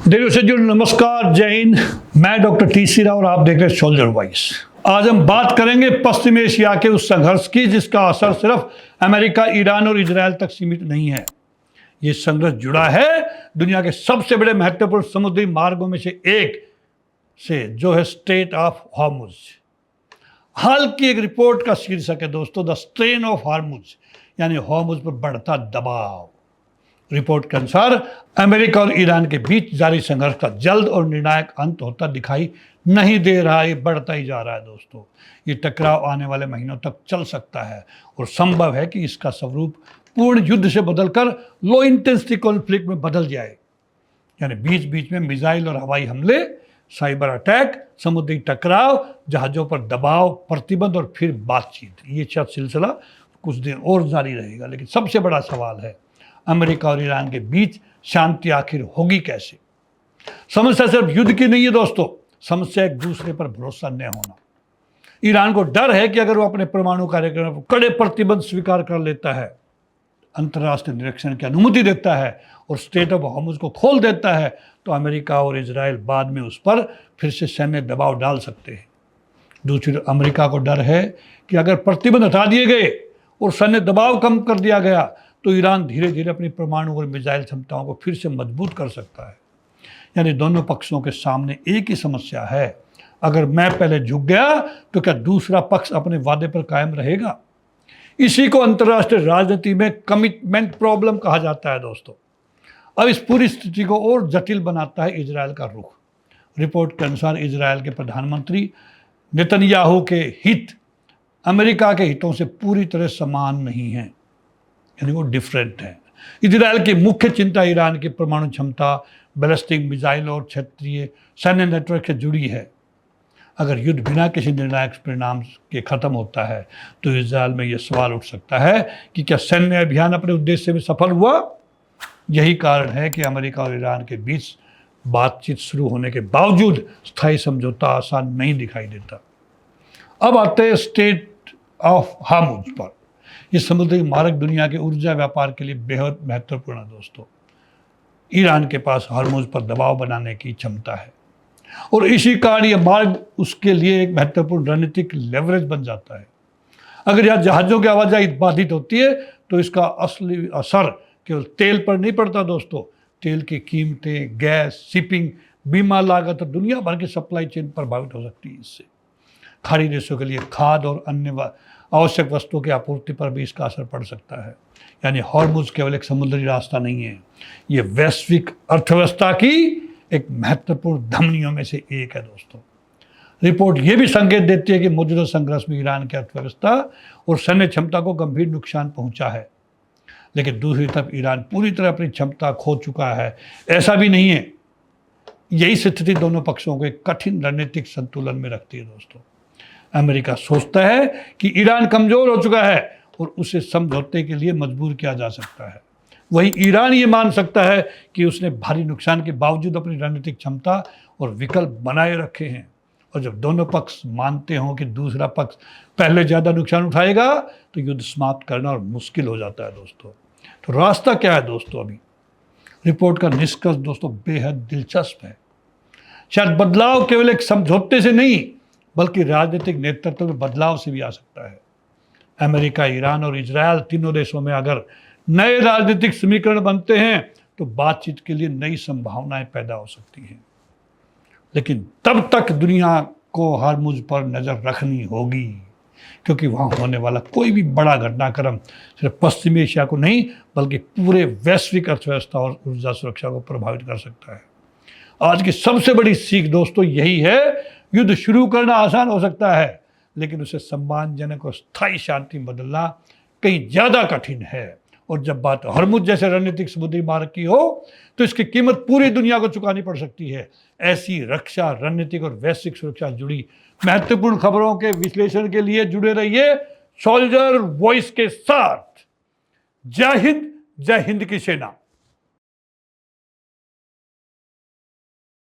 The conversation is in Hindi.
देशों से जुड़े नमस्कार, जय हिंद। मैं डॉक्टर टी.सी. राव और आप देख रहे हैं सोल्जर वॉइस। आज हम बात करेंगे पश्चिम एशिया के उस संघर्ष की जिसका असर सिर्फ अमेरिका, ईरान और इजराइल तक सीमित नहीं है। ये संघर्ष जुड़ा है दुनिया के सबसे बड़े महत्वपूर्ण समुद्री मार्गों में से एक से, जो है स्ट्रेट ऑफ हॉर्मुज। हाल की एक रिपोर्ट का शीर्षक है दोस्तों, द स्ट्रेन ऑफ हॉर्मुज, यानी हॉर्मुज पर बढ़ता दबाव। रिपोर्ट के अनुसार अमेरिका और ईरान के बीच जारी संघर्ष का जल्द और निर्णायक अंत होता दिखाई नहीं दे रहा है, ये बढ़ता ही जा रहा है दोस्तों। ये टकराव आने वाले महीनों तक चल सकता है और संभव है कि इसका स्वरूप पूर्ण युद्ध से बदलकर लो इंटेंसिटी कॉन्फ्लिक्ट में बदल जाए, यानी बीच बीच में मिसाइल और हवाई हमले, साइबर अटैक, समुद्री टकराव, जहाज़ों पर दबाव, प्रतिबंध और फिर बातचीत। ये सिलसिला कुछ दिन और जारी रहेगा। लेकिन सबसे बड़ा सवाल है, अमेरिका और ईरान के बीच शांति आखिर होगी कैसे? समस्या सिर्फ युद्ध की नहीं है दोस्तों, समस्या एक दूसरे पर भरोसा न होना। ईरान को डर है कि अगर वो अपने परमाणु कार्यक्रम पर कड़े प्रतिबंध स्वीकार कर लेता है, अंतर्राष्ट्रीय निरीक्षण की अनुमति देता है और स्ट्रेट ऑफ हॉर्मुज को खोल देता है, तो अमेरिका और इजराइल बाद में उस पर फिर से सैन्य दबाव डाल सकते हैं। दूसरी, अमेरिका को डर है कि अगर प्रतिबंध हटा दिए गए और सैन्य दबाव कम कर दिया गया तो ईरान धीरे धीरे अपनी परमाणु और मिसाइल क्षमताओं को फिर से मजबूत कर सकता है। यानी दोनों पक्षों के सामने एक ही समस्या है, अगर मैं पहले झुक गया तो क्या दूसरा पक्ष अपने वादे पर कायम रहेगा? इसी को अंतर्राष्ट्रीय राजनीति में कमिटमेंट प्रॉब्लम कहा जाता है दोस्तों। अब इस पूरी स्थिति को और जटिल बनाता है इजराइल का रुख। रिपोर्ट के अनुसार इजराइल के प्रधानमंत्री नेतन्याहू के हित अमेरिका के हितों से पूरी तरह समान नहीं है, यानी वो डिफरेंट है। इजराइल की मुख्य चिंता ईरान की परमाणु क्षमता, बैलिस्टिक मिसाइल और क्षेत्रीय सैन्य नेटवर्क से जुड़ी है। अगर युद्ध बिना किसी निर्णायक परिणाम के खत्म होता है तो इजराइल में यह सवाल उठ सकता है कि क्या सैन्य अभियान अपने उद्देश्य में सफल हुआ? यही कारण है कि अमेरिका और ईरान के बीच बातचीत शुरू होने के बावजूद स्थायी समझौता आसान नहीं दिखाई देता। अब आते हैं स्ट्रेट ऑफ हॉर्मुज पर। ये समुद्री मार्ग दुनिया के ऊर्जा व्यापार के लिए बेहद महत्वपूर्ण है दोस्तों। ईरान के पास हॉर्मुज पर दबाव बनाने की क्षमता है और इसी कारण यह मार्ग उसके लिए एक महत्वपूर्ण रणनीतिक लेवरेज बन जाता है। अगर यहाँ जहाज़ों की आवाजाही बाधित होती है तो इसका असली असर केवल तेल पर नहीं पड़ता दोस्तों। तेल की कीमतें, गैस, शिपिंग, बीमा लागत और दुनिया भर की सप्लाई चेन प्रभावित हो सकती है। इससे खाड़ी देशों के लिए खाद्य और अन्य आवश्यक वस्तुओं की आपूर्ति पर भी इसका असर पड़ सकता है। यानी हॉर्मुज केवल एक समुद्री रास्ता नहीं है, ये वैश्विक अर्थव्यवस्था की एक महत्वपूर्ण धमनियों में से एक है दोस्तों। रिपोर्ट ये भी संकेत देती है कि मौजूदा संघर्ष में ईरान की अर्थव्यवस्था और सैन्य क्षमता को गंभीर नुकसान पहुंचा है। लेकिन दूसरी तरफ ईरान पूरी तरह अपनी क्षमता खो चुका है, ऐसा भी नहीं है। यही स्थिति दोनों पक्षों को एक कठिन रणनीतिक संतुलन में रखती है दोस्तों। अमेरिका सोचता है कि ईरान कमजोर हो चुका है और उसे समझौते के लिए मजबूर किया जा सकता है। वहीं ईरान ये मान सकता है कि उसने भारी नुकसान के बावजूद अपनी रणनीतिक क्षमता और विकल्प बनाए रखे हैं। और जब दोनों पक्ष मानते हों कि दूसरा पक्ष पहले ज़्यादा नुकसान उठाएगा तो युद्ध समाप्त करना और मुश्किल हो जाता है दोस्तों। तो रास्ता क्या है दोस्तों? अभी रिपोर्ट का निष्कर्ष दोस्तों बेहद दिलचस्प है। शायद बदलाव केवल एक समझौते से नहीं बल्कि राजनीतिक नेतृत्व में बदलाव से भी आ सकता है। अमेरिका, ईरान और इजराइल तीनों देशों में अगर नए राजनीतिक समीकरण बनते हैं तो बातचीत के लिए नई संभावनाएं पैदा हो सकती हैं। लेकिन तब तक दुनिया को हॉर्मुज पर नज़र रखनी होगी, क्योंकि वहाँ होने वाला कोई भी बड़ा घटनाक्रम सिर्फ पश्चिमी एशिया को नहीं बल्कि पूरे वैश्विक अर्थव्यवस्था और ऊर्जा सुरक्षा को प्रभावित कर सकता है। आज की सबसे बड़ी सीख दोस्तों यही है, युद्ध शुरू करना आसान हो सकता है लेकिन उसे सम्मानजनक और स्थायी शांति बदलना कहीं ज़्यादा कठिन है। और जब बात हॉर्मुज जैसे रणनीतिक समुद्री मार्ग की हो तो इसकी कीमत पूरी दुनिया को चुकानी पड़ सकती है। ऐसी रक्षा, रणनीतिक और वैश्विक सुरक्षा जुड़ी महत्वपूर्ण खबरों के विश्लेषण के लिए जुड़े रहिए सोल्जर वॉइस के साथ। जय हिंद, जय हिंद की सेना।